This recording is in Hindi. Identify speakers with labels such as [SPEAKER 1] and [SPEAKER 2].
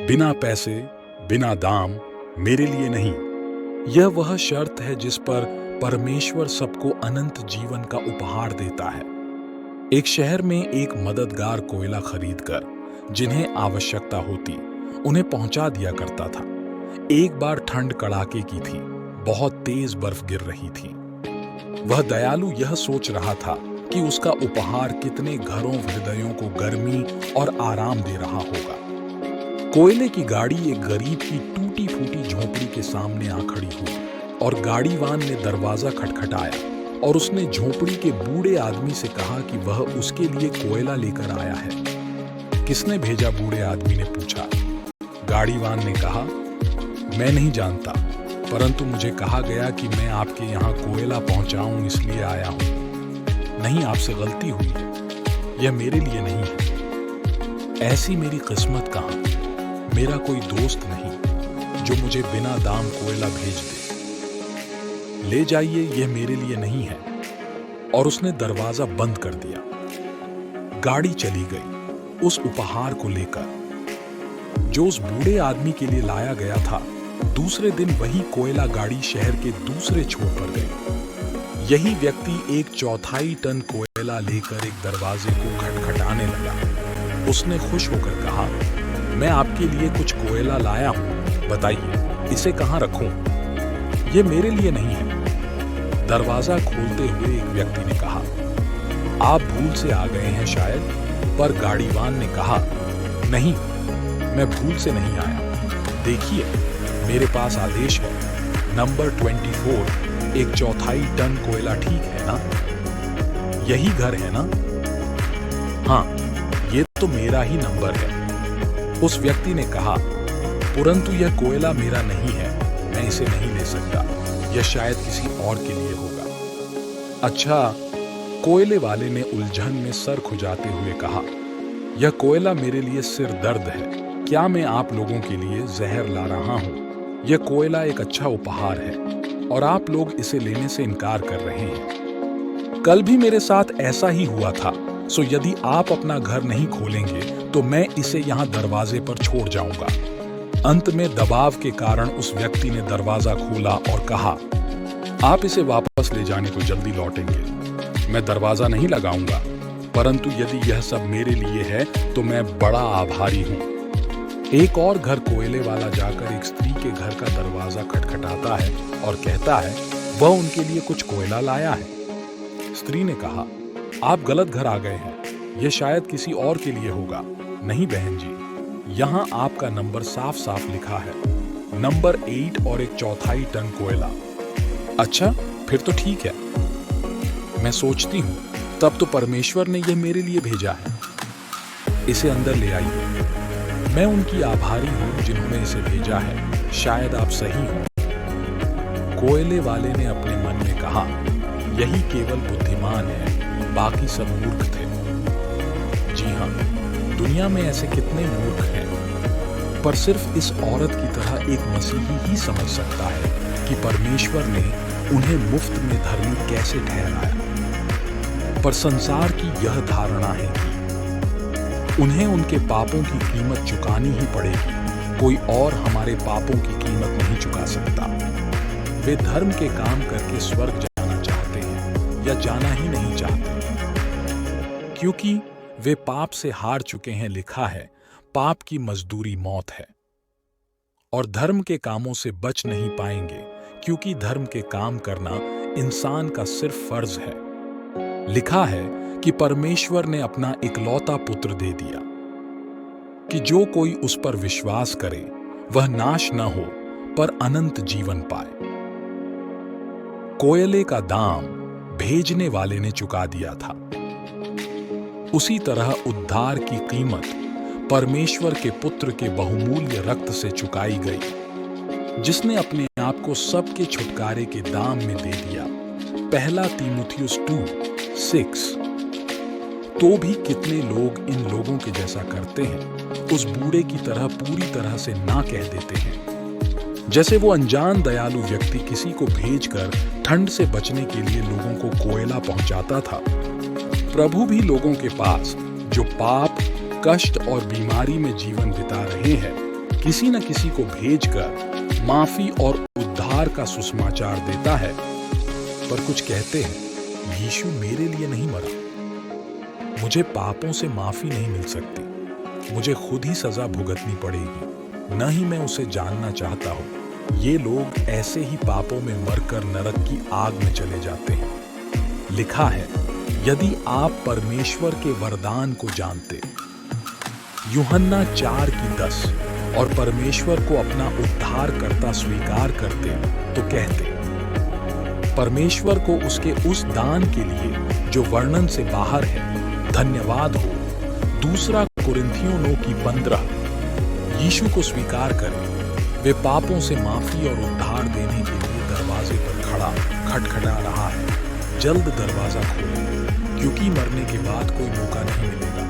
[SPEAKER 1] बिना पैसे, बिना दाम, मेरे लिए नहीं। यह वह शर्त है जिस पर परमेश्वर सबको अनंत जीवन का उपहार देता है। एक शहर में एक मददगार कोयला खरीदकर जिन्हें आवश्यकता होती उन्हें पहुंचा दिया करता था। एक बार ठंड कड़ाके की थी, बहुत तेज बर्फ गिर रही थी। वह दयालु यह सोच रहा था कि उसका उपहार कितने घरों हृदयों को गर्मी और आराम दे रहा होगा। कोयले की गाड़ी एक गरीब की टूटी फूटी झोपड़ी के सामने आ खड़ी हुई और गाड़ीवान ने दरवाजा खटखटाया और उसने झोपड़ी के बूढ़े आदमी से कहा कि वह उसके लिए कोयला लेकर आया है। किसने भेजा? बूढ़े आदमी ने पूछा। गाड़ीवान ने कहा, मैं नहीं जानता, परंतु मुझे कहा गया कि मैं आपके यहाँ कोयला पहुंचाऊं, इसलिए आया हूं। नहीं, आपसे गलती हुई है, यह मेरे लिए नहीं है। ऐसी मेरी किस्मत कहाँ, मेरा कोई दोस्त नहीं जो मुझे बिना दाम कोयला भेज दे। ले जाइए, यह मेरे लिए नहीं है। और उसने दरवाजा बंद कर दिया। गाड़ी चली गई उस उपहार को लेकर जो उस बूढ़े आदमी के लिए लाया गया था। दूसरे दिन वही कोयला गाड़ी शहर के दूसरे छोर पर गई। यही व्यक्ति 1/4 टन कोयला लेकर एक दरवाजे को खटखटाने लगा। उसने खुश होकर कहा, मैं आपके लिए कुछ कोयला लाया हूं, बताइए इसे कहां रखूं? यह मेरे लिए नहीं है। दरवाजा खोलते हुए एक व्यक्ति ने कहा, आप भूल से आ गए हैं शायद। पर गाड़ीवान ने कहा, नहीं, मैं भूल से नहीं आया। देखिए, मेरे पास आदेश है, नंबर 24, 1/4 टन कोयला, ठीक है ना? यही घर है ना? हाँ, ये तो मेरा ही नंबर है। उस व्यक्ति ने कहा, परंतु यह कोयला मेरा नहीं है, मैं इसे नहीं ले सकता। यह शायद किसी और के लिए होगा। अच्छा, कोयले वाले ने उलझन में सर खुजाते हुए कहा, यह कोयला मेरे लिए सिर दर्द है। क्या मैं आप लोगों के लिए जहर ला रहा हूं? यह कोयला एक अच्छा उपहार है और आप लोग इसे लेने से इनकार कर रहे हैं। कल भी मेरे साथ ऐसा ही हुआ था। सो यदि आप अपना घर नहीं खोलेंगे तो मैं इसे यहां दरवाजे पर छोड़ जाऊंगा। अंत में दबाव के कारण उस व्यक्ति ने दरवाजा खोला और कहा, आप इसे वापस ले जाने को जल्दी लौटेंगे। मैं दरवाजा नहीं लगाऊंगा, परंतु यदि यह सब मेरे लिए है तो मैं बड़ा आभारी हूं। एक और घर कोयले वाला जाकर एक स्त्री के घर का दरवाजा खटखटाता है और कहता है वह उनके लिए कुछ कोयला लाया है। स्त्री ने कहा, आप गलत घर आ गए हैं, यह शायद किसी और के लिए होगा। नहीं बहन जी, यहाँ आपका नंबर साफ साफ लिखा है, नंबर 8 और 1/4 टन कोयला। अच्छा, फिर तो ठीक है। मैं सोचती हूँ तब तो परमेश्वर ने यह मेरे लिए भेजा है। इसे अंदर ले आइए। मैं उनकी आभारी हूं जिन्होंने इसे भेजा है। शायद आप सही हो। कोयले वाले ने अपने मन में कहा, यही केवल बुद्धिमान है, बाकी सब मूर्ख थे। जी हाँ, दुनिया में ऐसे कितने मूर्ख हैं, पर सिर्फ इस औरत की तरह एक मसीही ही समझ सकता है कि परमेश्वर ने उन्हें मुफ्त में धर्मी कैसे ठहराया। पर संसार की यह धारणा है कि उन्हें उनके पापों की कीमत चुकानी ही पड़ेगी। कोई और हमारे पापों की कीमत नहीं चुका सकता। वे धर्म के काम करके स्वर्ग जाना चाहते हैं या जाना ही नहीं चाहते, क्योंकि वे पाप से हार चुके हैं। लिखा है, पाप की मजदूरी मौत है। और धर्म के कामों से बच नहीं पाएंगे, क्योंकि धर्म के काम करना इंसान का सिर्फ फर्ज है। लिखा है कि परमेश्वर ने अपना इकलौता पुत्र दे दिया कि जो कोई उस पर विश्वास करे वह नाश न हो पर अनंत जीवन पाए। कोयले का दाम भेजने वाले ने चुका दिया था। उसी तरह उद्धार की कीमत परमेश्वर के पुत्र के बहुमूल्य रक्त से चुकाई गई, जिसने अपने आप को सबके छुटकारे के दाम में दे दिया। पहला तीमुथियुस 2:6। तो भी कितने लोग इन लोगों के जैसा करते हैं, उस बूढ़े की तरह पूरी तरह से ना कह देते हैं। जैसे वो अनजान दयालु व्यक्ति किसी को भेजकर ठंड से बचने के लिए लोगों को कोयला पहुंचाता था। प्रभु भी लोगों के पास जो पाप, कष्ट और बीमारी में जीवन बिता रहे हैं किसी न किसी को भेजकर माफी और उद्धार का सुसमाचार देता है, पर कुछ कहते हैं यीशु मेरे लिए नहीं मरा, मुझे पापों से माफी नहीं मिल सकती, मुझे खुद ही सजा भुगतनी पड़ेगी, न ही मैं उसे जानना चाहता हूं। ये लोग ऐसे ही पापों में मरकर नरक की आग में चले जाते हैं। लिखा है, यदि आप परमेश्वर के वरदान को जानते, यूहन्ना 4:10, और परमेश्वर को अपना उद्धारकर्ता स्वीकार करते तो कहते, परमेश्वर को उसके उस दान के लिए जो वर्णन से बाहर है धन्यवाद हो। 2 कुरिन्थियों 9:15। यीशु को स्वीकार करें, वे पापों से माफी और उद्धार देने के लिए दरवाजे पर खड़ा खटखटा रहा है। जल्द दरवाजा खोलें, क्योंकि मरने के बाद कोई मौका नहीं मिलेगा।